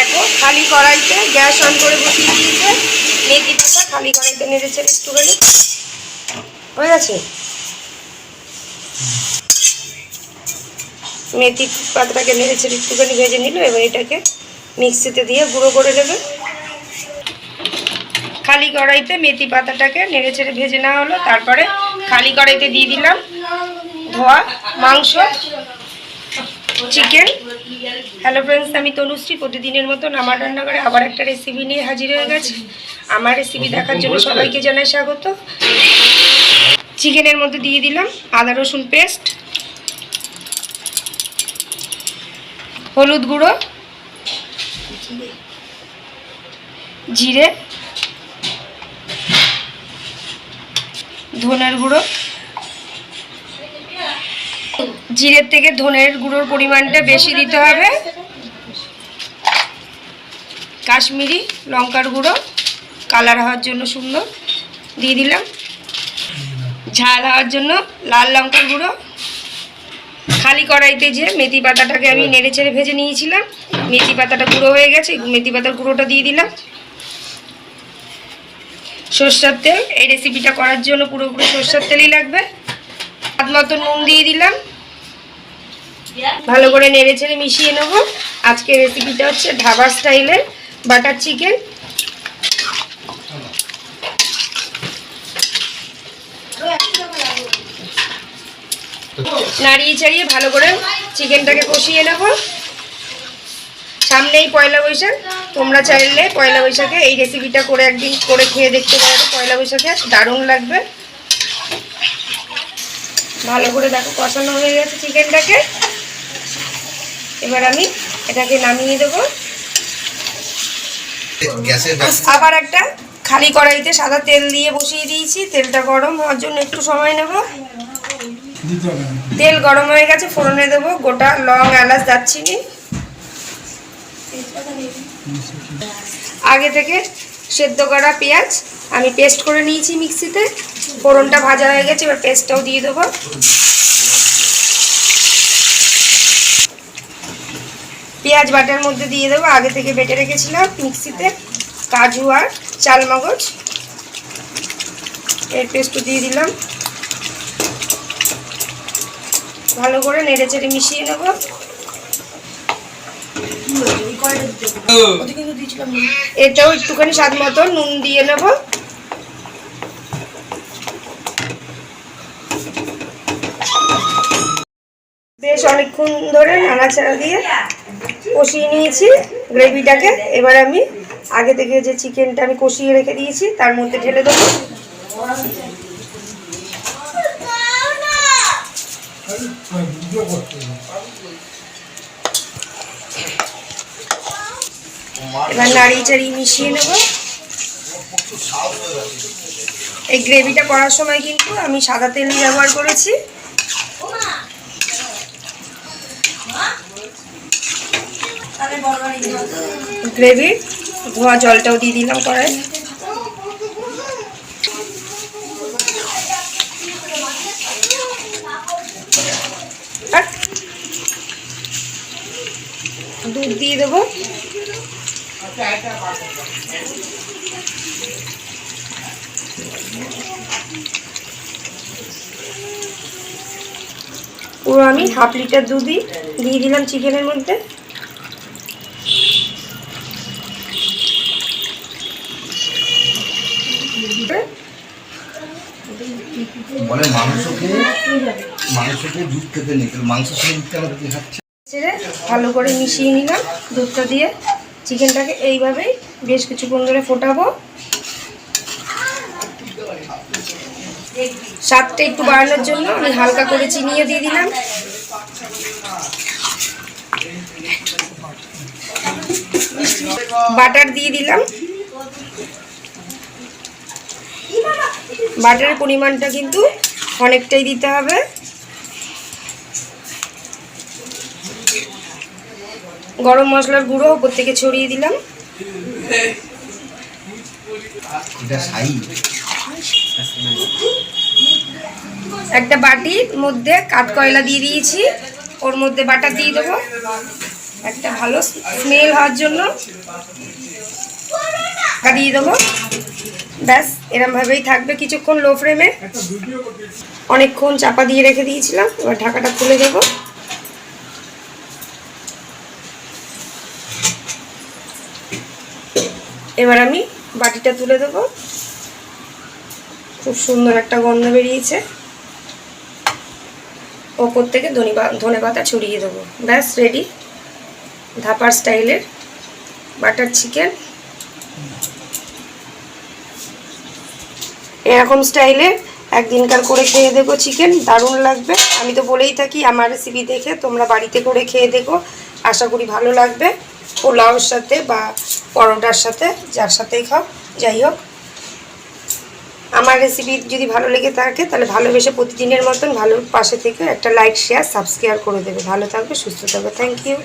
দেখো খালি কড়াইতে গ্যাস অন করে বসিয়ে দিয়েছে, মেথি পাতা খালি কড়াইতে নেড়েছে একটুখানি, হয়ে গেছে। মেথি পাতাটাকে নেড়েছে একটুখানি ভেজে নিল, এবার এটাকে মিক্সিতে দিয়ে গুঁড়ো করে দেবে। খালি কড়াইতে মেথি পাতাটাকে নেড়ে ছেড়ে ভেজে নেওয়া হলো, তারপরে খালি কড়াইতে দিয়ে দিলাম ধোয়া মাংস, চিকেন। হ্যালো ফ্রেন্ডস, আমি তনুশ্রী। প্রতিদিনের মতন আমার রান্নাঘরে আবার একটা রেসিপি নিয়ে হাজির হয়ে গেছে। আমার রেসিপি দেখার জন্য সবাইকে জানাই স্বাগত। চিকেনের মধ্যে দিয়ে দিলাম আদা রসুন পেস্ট, হলুদ গুঁড়ো, জিরে, ধনের গুঁড়ো। জিরের থেকে ধনের গুঁড়োর পরিমাণটা বেশি দিতে হবে। কাশ্মীরি লঙ্কার গুঁড়ো, কালার হওয়ার জন্য সুন্দর দিয়ে দিলাম। ঝাল হওয়ার জন্য লাল লঙ্কার গুঁড়ো। খালি কড়াইতে যে মেথি পাতাটাকে আমি নেড়ে চেড়ে ভেজে নিয়েছিলাম, মেথি পাতাটা গুঁড়ো হয়ে গেছে, মেথি পাতার গুঁড়োটা দিয়ে দিলাম। সরষের তেল, এই রেসিপিটা করার জন্য পুরোপুরি সরষের তেলই লাগবে। স্বাদ মতো নুন দিয়ে দিলাম, ভালো করে নেড়ে ছেড়ে মিশিয়ে নেব। আজকের রেসিপিটা হচ্ছে ধাবা স্টাইলের বাটার চিকেন। নাড়িয়ে চাড়িয়ে ভালো করে চিকেনটাকে কষিয়ে নেব। সামনেই পয়লা বৈশাখ, তোমরা চাইলে পয়লা বৈশাখে এই রেসিপিটা করে একদিন করে খেয়ে দেখতে পারো। পয়লা বৈশাখে দারুণ লাগবে। ভালো করে দেখো কষানো হয়ে গেছে চিকেনটাকে, এবার আমি এটাকে নামিয়ে দেবো। আবার একটা খালি কড়াইতে সাদা তেল দিয়ে বসিয়ে দিয়েছি, তেলটা গরম হওয়ার জন্য একটু সময় নেব। তেল গরম হয়ে গেছে, ফোড়নে দেবো গোটা লং, এলাচ, দারচিনি। আগে থেকে সেদ্ধ করা পেঁয়াজ আমি পেস্ট করে নিয়েছি মিক্সিতে। ফোড়নটা ভাজা হয়ে গেছে, এবার পেস্টটাও দিয়ে দেবো। পেঁয়াজ বাটার মধ্যে দিয়ে দেবো আগে থেকে বেটে রেখেছিলাম মিক্সিতে কাজু আর চালমগজ, এর পেস্টও দিয়ে দিলাম। ভালো করে নেড়ে চেড়ে মিশিয়ে নেব। এটাও একটুখানি স্বাদ মতো নুন দিয়ে নেব। বেশ অনেকক্ষণ ধরে নাড়াচাড়া দিয়ে কষিয়ে নিয়েছি গ্রেভিটাকে। এবার আমি আগে থেকে যে চিকেনটা আমি কষিয়ে রেখে দিয়েছি তার মধ্যে ঢেলে দেবো। এবার নাড়িয়ে চাড়িয়ে মিশিয়ে নেব। এই গ্রেভিটা করার সময় কিন্তু আমি সাদা তেলই ব্যবহার করেছি। গ্রেভির ধোয়া জলটাও দিয়ে দিলাম কড়াই। দুধ দিয়ে দেবো। পুরো আমি হাফ লিটার দুধই দিয়ে দিলাম চিকেনের মধ্যে। বলে মাংসকে দুধ খেতে নেই, মাংস ছেড়ে ভালো করে মিশিয়ে নিলাম দুধটা দিয়ে। চিকেনটাকে এইভাবেই বেশ কিছুক্ষণ ধরে ফোটাবো। স্বাদটা একটু বাড়ানোর জন্য আমি হালকা করে চিনিয়ে দিয়ে দিলাম। বাটার দিয়ে দিলাম। বাটারের পরিমাণটা কিন্তু অনেকটাই দিতে হবে। গরম মশলার গুঁড়ো উপর থেকে ছড়িয়ে দিলাম। একটা বাটির মধ্যে কাঠকয়লা দিয়ে দিয়েছি, ওর মধ্যে বাটার দিয়ে দেবো। একটা ভালো স্মেল হওয়ার জন্য ঢাকা দিয়ে দেবো। ব্যাস এরমভাবেই থাকবে কিছুক্ষণ লো ফ্লেমে। অনেকক্ষণ চাপা দিয়ে রেখে দিয়েছিলাম, এবার ঢাকাটা খুলে দেবো। এবার আমি বাটিটা তুলে দেবো। খুব সুন্দর একটা গন্ধ বেরিয়েছে। ওপর থেকে ধনেপাতা ছড়িয়ে দেবো। ব্যাস রেডি ধাপার স্টাইলের বাটার চিকেন। এরকম স্টাইলে একদিনকার করে খেয়ে দেখো চিকেন, দারুণ লাগবে। আমি তো বলেই থাকি আমার রেসিপি দেখে তোমরা বাড়িতে করে খেয়ে দেখো, আশা করি ভালো লাগবে। পোলাওর সাথে বা পরোটার সাথে, যার সাথেই খাও। যাই হোক, আমার রেসিপি যদি ভালো লেগে থাকে তাহলে ভালোবেসে প্রতিদিনের মতন ভালো পাশে থেকে একটা লাইক, শেয়ার, সাবস্ক্রাইব করে দেবে। ভালো থাকবে, সুস্থ থাকবে। Thank you.